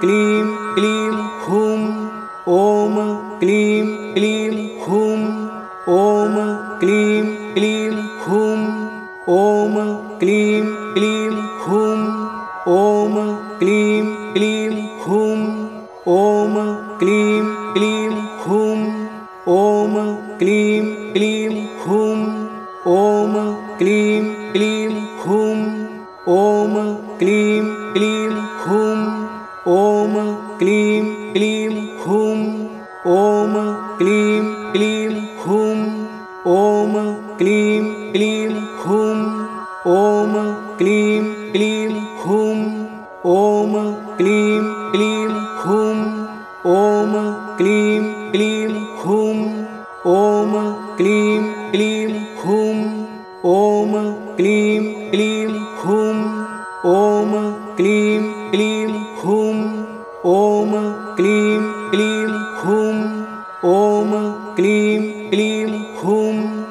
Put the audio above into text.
क्लीं क्लीं हुं ॐ क्लीं क्लीं हुं ॐ क्लीं क्लीं हुं ॐ क्लीं क्लीं हुं ॐ क्लीं क्लीं हुं ॐ क्लीं क्लीं हुं ॐ क्लीं क्लीं हुं ॐ क्लीं क्लीं हुं ॐ क्लीं क्लीं हुं ॐ क्लीं क्लीं हुं ॐ क्लीं क्लीं हुं ॐ क्लीं क्लीं हुं ॐ क्लीं क्लीं हुं ॐ क्लीं क्लीं हुं ॐ क्लीं क्लीं हुं ॐ क्लीं क्लीं हुं ॐ क्लीं क्लीं हुं ॐ क्लीं क्लीं हुं ॐ क्लीं क्लीं हुं ॐ क्लीं क्लीं हुं